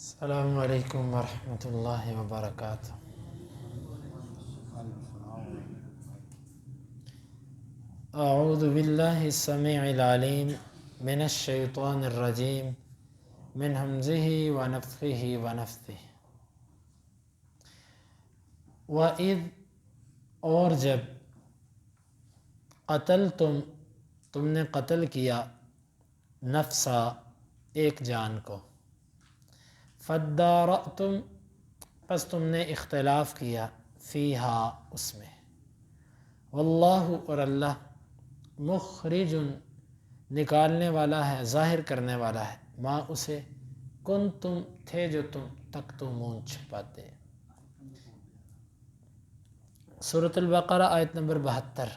السلام علیکم ورحمۃ اللہ وبرکاتہ۔ اعوذ باللہ السمیع العلیم من الشیطان الرجیم من ہمزہ ونفخہ ونفثہ۔ وَإِذْ اور جب تم نے قتل کیا نفسا ایک جان کو، فَادَّارَأْتُمْ پس تم نے اختلاف کیا، فیہا اس میں، واللہ اور اللہ، مخرج نکالنے والا ہے، ظاہر کرنے والا ہے، ما اسے، کنتم تھے جو تم تکتمون چھپاتے۔ سورۃ البقرہ آیت نمبر 72۔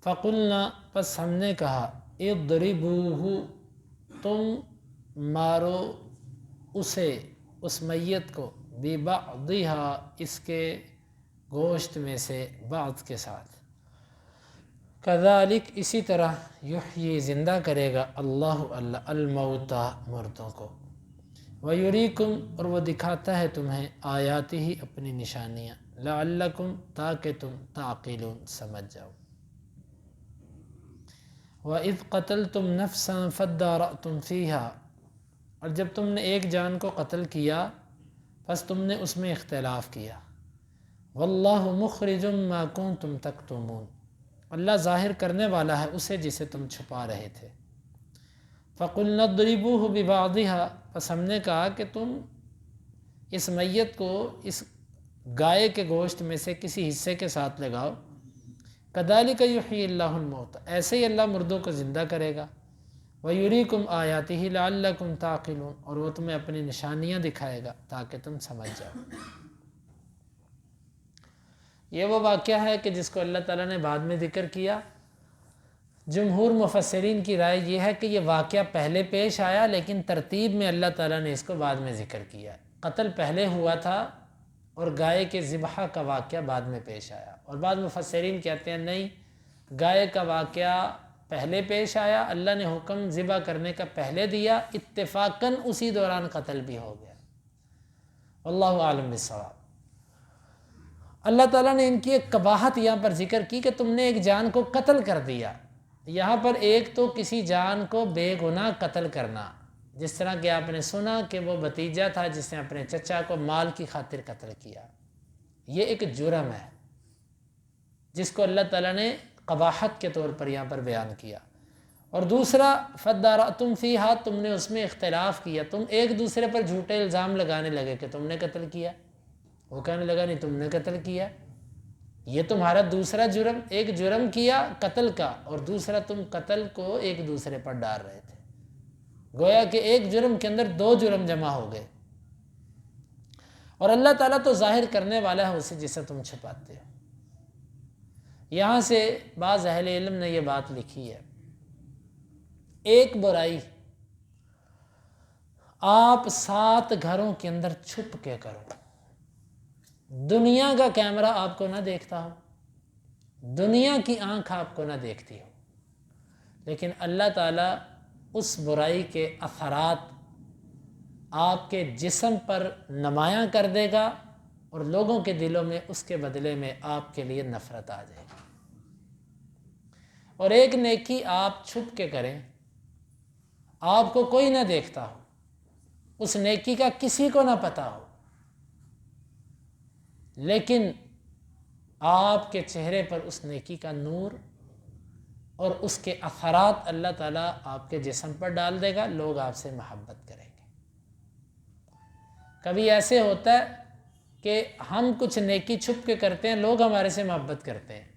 فَقُلْنَا پس ہم نے کہا، اضربوہ تم مارو اسے، اس میت کو، ببعضہا اس کے گوشت میں سے بعض کے ساتھ، کذالک اسی طرح، یحیی زندہ کرے گا اللہ الموتیٰ مردوں کو، ویریکم اور وہ دکھاتا ہے تمہیں، آیاتہ اپنی نشانیاں، لعلکم تاکہ تم تعقلون سمجھ جاؤ۔ وَإِذْ قَتَلْتُمْ نَفْسًا فَادَّارَأْتُمْ فِيهَا اور جب تم نے ایک جان کو قتل کیا پس تم نے اس میں اختلاف کیا، واللہ مخرج ما کنتم تکتمون اللہ ظاہر کرنے والا ہے اسے جسے تم چھپا رہے تھے۔ فَقُلْنَا اضْرِبُوهُ بِبَعْضِهَا پس ہم نے کہا کہ تم اس میت کو اس گائے کے گوشت میں سے کسی حصے کے ساتھ لگاؤ، كَذَلِكَ يُحْيِي اللَّهُ الْمَوْتَى ایسے ہی اللہ مردوں کو زندہ کرے گا، وَيُرِيكُمْ آيَاتِهِ لَعَلَّكُمْ تَعْقِلُونَ اور وہ تمہیں اپنی نشانیاں دکھائے گا تاکہ تم سمجھ جاؤ۔ یہ وہ واقعہ ہے کہ جس کو اللہ تعالیٰ نے بعد میں ذکر کیا۔ جمہور مفسرین کی رائے یہ ہے کہ یہ واقعہ پہلے پیش آیا لیکن ترتیب میں اللہ تعالیٰ نے اس کو بعد میں ذکر کیا۔ قتل پہلے ہوا تھا اور گائے کے ذبح کا واقعہ بعد میں پیش آیا، اور بعض مفسرین کہتے ہیں نہیں، گائے کا واقعہ پہلے پیش آیا، اللہ نے حکم ذبح کرنے کا پہلے دیا، اتفاقاً اسی دوران قتل بھی ہو گیا۔ واللہ عالم بالصواب۔ اللہ تعالیٰ نے ان کی ایک قباحت یہاں پر ذکر کی کہ تم نے ایک جان کو قتل کر دیا۔ یہاں پر ایک تو کسی جان کو بے گناہ قتل کرنا، جس طرح کہ آپ نے سنا کہ وہ بھتیجا تھا جس نے اپنے چچا کو مال کی خاطر قتل کیا، یہ ایک جرم ہے جس کو اللہ تعالیٰ نے قباحت کے طور پر یہاں پر بیان کیا۔ اور دوسرا، فَادَّارَأْتُمْ فِيهَا تم نے اس میں اختلاف کیا، تم ایک دوسرے پر جھوٹے الزام لگانے لگے کہ تم نے قتل کیا، وہ کہنے لگا نہیں تم نے قتل کیا۔ یہ تمہارا دوسرا جرم، ایک جرم کیا قتل کا اور دوسرا تم قتل کو ایک دوسرے پر ڈال رہے تھے، گویا کہ ایک جرم کے اندر دو جرم جمع ہو گئے۔ اور اللہ تعالیٰ تو ظاہر کرنے والا ہے اسے جسے تم چھپاتے ہو۔ یہاں سے بعض اہل علم نے یہ بات لکھی ہے، ایک برائی آپ 7 گھروں کے اندر چھپ کے کرو، دنیا کا کیمرہ آپ کو نہ دیکھتا ہو، دنیا کی آنکھ آپ کو نہ دیکھتی ہو، لیکن اللہ تعالیٰ اس برائی کے اثرات آپ کے جسم پر نمایاں کر دے گا اور لوگوں کے دلوں میں اس کے بدلے میں آپ کے لیے نفرت آ جائے گی۔ اور ایک نیکی آپ چھپ کے کریں، آپ کو کوئی نہ دیکھتا ہو، اس نیکی کا کسی کو نہ پتہ ہو، لیکن آپ کے چہرے پر اس نیکی کا نور اور اس کے اثرات اللہ تعالیٰ آپ کے جسم پر ڈال دے گا، لوگ آپ سے محبت کریں گے۔ کبھی ایسے ہوتا ہے کہ ہم کچھ نیکی چھپ کے کرتے ہیں، لوگ ہمارے سے محبت کرتے ہیں،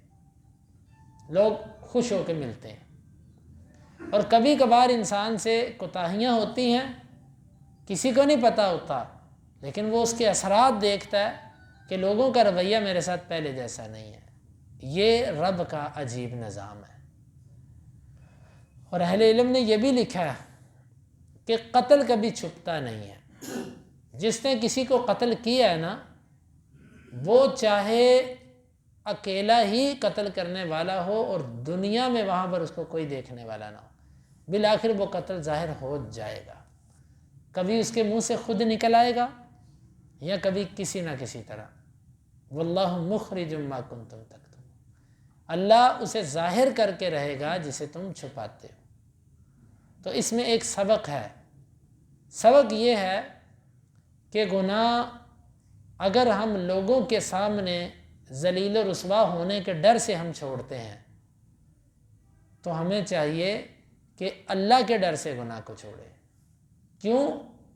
لوگ خوش ہو کے ملتے ہیں، اور کبھی کبھار انسان سے کوتاہیاں ہوتی ہیں، کسی کو نہیں پتہ ہوتا، لیکن وہ اس کے اثرات دیکھتا ہے کہ لوگوں کا رویہ میرے ساتھ پہلے جیسا نہیں ہے۔ یہ رب کا عجیب نظام ہے۔ اور اہل علم نے یہ بھی لکھا ہے کہ قتل کبھی چھپتا نہیں ہے، جس نے کسی کو قتل کیا ہے نا، وہ چاہے اکیلا ہی قتل کرنے والا ہو اور دنیا میں وہاں پر اس کو کوئی دیکھنے والا نہ ہو، بالآخر وہ قتل ظاہر ہو جائے گا۔ کبھی اس کے منہ سے خود نکل آئے گا یا کبھی کسی نہ کسی طرح۔ واللہ مخرج ما کنتم تکتمون، اللہ اسے ظاہر کر کے رہے گا جسے تم چھپاتے ہو۔ تو اس میں ایک سبق ہے، سبق یہ ہے کہ گناہ اگر ہم لوگوں کے سامنے ذلیل و رسوا ہونے کے ڈر سے ہم چھوڑتے ہیں تو ہمیں چاہیے کہ اللہ کے ڈر سے گناہ کو چھوڑیں۔ کیوں؟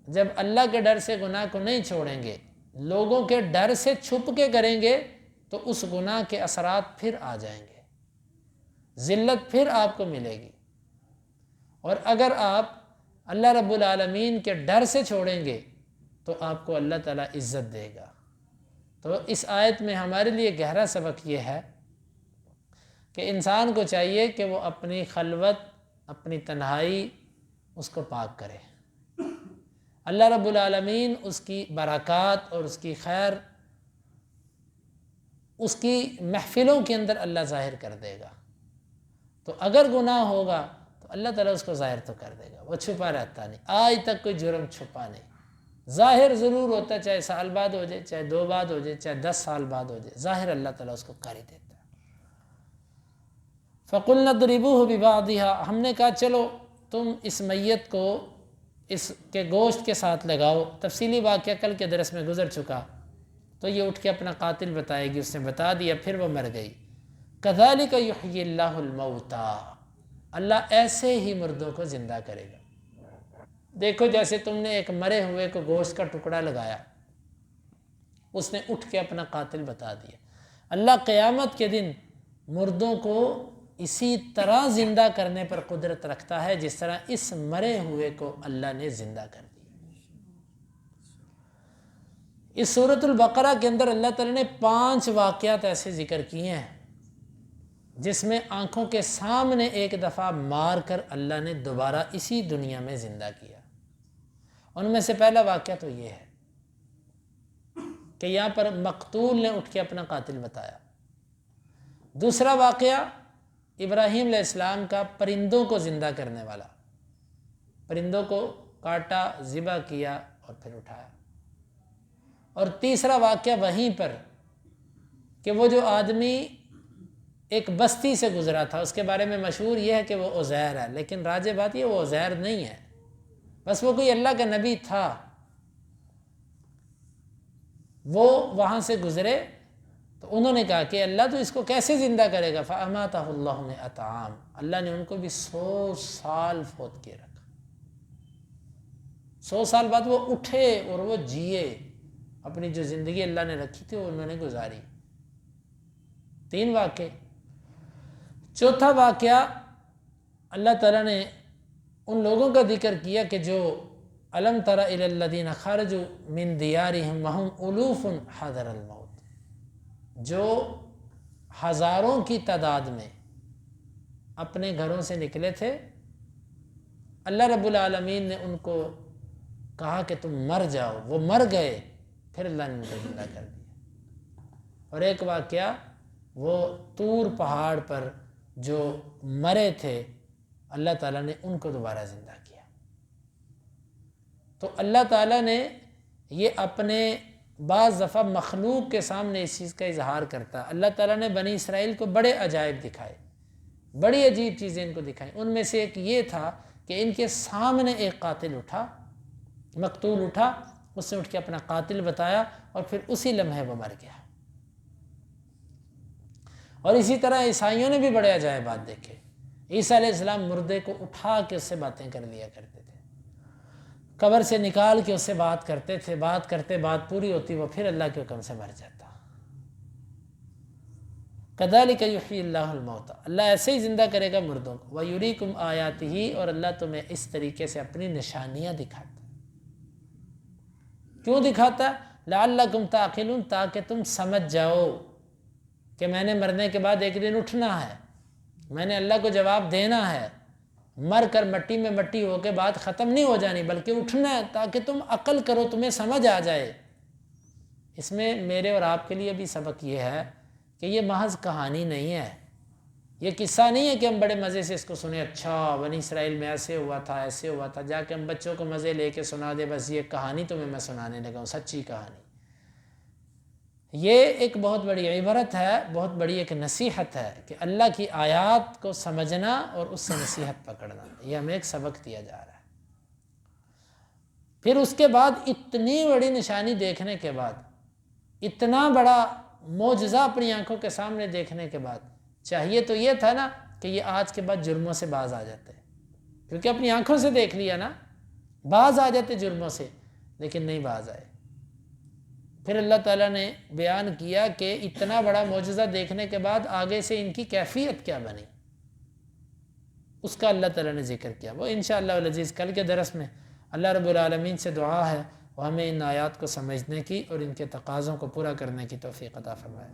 جب اللہ کے ڈر سے گناہ کو نہیں چھوڑیں گے، لوگوں کے ڈر سے چھپ کے کریں گے تو اس گناہ کے اثرات پھر آ جائیں گے، ذلت پھر آپ کو ملے گی۔ اور اگر آپ اللہ رب العالمین کے ڈر سے چھوڑیں گے تو آپ کو اللہ تعالیٰ عزت دے گا۔ تو اس آیت میں ہمارے لیے گہرا سبق یہ ہے کہ انسان کو چاہیے کہ وہ اپنی خلوت، اپنی تنہائی اس کو پاک کرے۔ اللہ رب العالمین اس کی برکات اور اس کی خیر اس کی محفلوں کے اندر اللہ ظاہر کر دے گا۔ تو اگر گناہ ہوگا تو اللہ تعالیٰ اس کو ظاہر تو کر دے گا، وہ چھپا رہتا نہیں، آج تک کوئی جرم چھپا نہیں، ظاہر ضرور ہوتا ہے، چاہے سال بعد ہو جائے، چاہے 2 بعد ہو جائے، چاہے 10 سال بعد ہو جائے، ظاہر اللہ تعالیٰ اس کو کر ہی دیتا ہے۔ فَقُلْنَا اضْرِبُوهُ بِبَعْضِهَا، ہم نے کہا چلو تم اس میت کو اس کے گوشت کے ساتھ لگاؤ۔ تفصیلی واقعہ کل کے درس میں گزر چکا، تو یہ اٹھ کے اپنا قاتل بتائے گی، اس نے بتا دیا، پھر وہ مر گئی۔ كَذَلِكَ يُحْيِي اللَّهُ الْمَوْتَى، اللہ ایسے ہی مردوں کو زندہ کرے گا۔ دیکھو جیسے تم نے ایک مرے ہوئے کو گوشت کا ٹکڑا لگایا، اس نے اٹھ کے اپنا قاتل بتا دیا، اللہ قیامت کے دن مردوں کو اسی طرح زندہ کرنے پر قدرت رکھتا ہے جس طرح اس مرے ہوئے کو اللہ نے زندہ کر دیا۔ اس سورۃ البقرہ کے اندر اللہ تعالیٰ نے 5 واقعات ایسے ذکر کیے ہیں جس میں آنکھوں کے سامنے ایک دفعہ مار کر اللہ نے دوبارہ اسی دنیا میں زندہ کیا۔ ان میں سے پہلا واقعہ تو یہ ہے کہ یہاں پر مقتول نے اٹھ کے اپنا قاتل بتایا۔ دوسرا واقعہ ابراہیم علیہ السلام کا پرندوں کو زندہ کرنے والا، پرندوں کو کاٹا، ذبح کیا اور پھر اٹھایا۔ اور تیسرا واقعہ وہیں پر کہ وہ جو آدمی ایک بستی سے گزرا تھا، اس کے بارے میں مشہور یہ ہے کہ وہ عزیر ہے، لیکن راجع بات یہ وہ عزیر نہیں ہے، بس وہ کوئی اللہ کا نبی تھا۔ وہ وہاں سے گزرے تو انہوں نے کہا کہ اللہ تو اس کو کیسے زندہ کرے گا؟ فَأَمَاتَهُ اللَّهُ مِئَةَ عَامٍ، اللہ نے ان کو بھی 100 سال فوت کیے رکھا۔ 100 سال بعد وہ اٹھے اور وہ جیے، اپنی جو زندگی اللہ نے رکھی تھی وہ انہوں نے گزاری۔ 3 واقعے۔ چوتھا واقعہ اللہ تعالیٰ نے ان لوگوں کا ذکر کیا کہ جو أَلَمْ تَرَ إِلَى الَّذِينَ خَرَجُوا مِن دِيَارِهِمْ وَهُمْ أُلُوفٌ حَذَرَ الْمَوْتِ، جو ہزاروں کی تعداد میں اپنے گھروں سے نکلے تھے، اللہ رب العالمین نے ان کو کہا کہ تم مر جاؤ، وہ مر گئے، پھر اللہ نے ان کو زندہ کر دیا۔ اور ایک واقعہ وہ طور پہاڑ پر جو مرے تھے، اللہ تعالیٰ نے ان کو دوبارہ زندہ کیا۔ تو اللہ تعالیٰ نے یہ اپنے بعض دفعہ مخلوق کے سامنے اس چیز کا اظہار کرتا۔ اللہ تعالیٰ نے بنی اسرائیل کو بڑے عجائب دکھائے، بڑی عجیب چیزیں ان کو دکھائیں۔ ان میں سے ایک یہ تھا کہ ان کے سامنے ایک قاتل اٹھا، مقتول اٹھا، اس نے اٹھ کے اپنا قاتل بتایا اور پھر اسی لمحے وہ مر گیا۔ اور اسی طرح عیسائیوں نے بھی بڑے عجائبات دیکھے۔ عیسیٰ علیہ السلام مردے کو اٹھا کے اس سے باتیں کر لیا کرتے تھے، قبر سے نکال کے اس سے بات کرتے تھے، بات کرتے بات پوری ہوتی وہ پھر اللہ کے حکم سے مر جاتا۔ كَذَلِكَ يُحْيِي اللَّهُ الْمَوْتَى، اللہ ایسے ہی زندہ کرے گا مردوں کو۔ وَيُرِيكُمْ آيَاتِهِ، اور اللہ تمہیں اس طریقے سے اپنی نشانیاں دکھاتا ہے۔ کیوں دکھاتا ہے؟ لَعَلَّكُمْ تَعْقِلُونَ، تاکہ تم سمجھ جاؤ کہ میں نے مرنے کے بعد ایک دن اٹھنا ہے، میں نے اللہ کو جواب دینا ہے، مر کر مٹی میں مٹی ہو کے بات ختم نہیں ہو جانی بلکہ اٹھنا ہے، تاکہ تم عقل کرو، تمہیں سمجھ آ جائے۔ اس میں میرے اور آپ کے لیے بھی سبق یہ ہے کہ یہ محض کہانی نہیں ہے، یہ قصہ نہیں ہے کہ ہم بڑے مزے سے اس کو سنیں، اچھا بنی اسرائیل میں ایسے ہوا تھا ایسے ہوا تھا، جا کے ہم بچوں کو مزے لے کے سنا دے بس یہ کہانی تمہیں میں سنانے لگا ہوں، سچی کہانی۔ یہ ایک بہت بڑی عبرت ہے، بہت بڑی ایک نصیحت ہے کہ اللہ کی آیات کو سمجھنا اور اس سے نصیحت پکڑنا، یہ ہمیں ایک سبق دیا جا رہا ہے۔ پھر اس کے بعد اتنی بڑی نشانی دیکھنے کے بعد، اتنا بڑا معجزہ اپنی آنکھوں کے سامنے دیکھنے کے بعد، چاہیے تو یہ تھا نا کہ یہ آج کے بعد جرموں سے باز آ جاتے، کیونکہ اپنی آنکھوں سے دیکھ لیا نا، باز آ جاتے جرموں سے، لیکن نہیں باز آئے۔ پھر اللہ تعالیٰ نے بیان کیا کہ اتنا بڑا معجزہ دیکھنے کے بعد آگے سے ان کی کیفیت کیا بنی، اس کا اللہ تعالیٰ نے ذکر کیا۔ وہ انشاءاللہ العزیز کل کے درس میں اللہ رب العالمین سے دعا ہے وہ ہمیں ان آیات کو سمجھنے کی اور ان کے تقاضوں کو پورا کرنے کی توفیق عطا فرمائے۔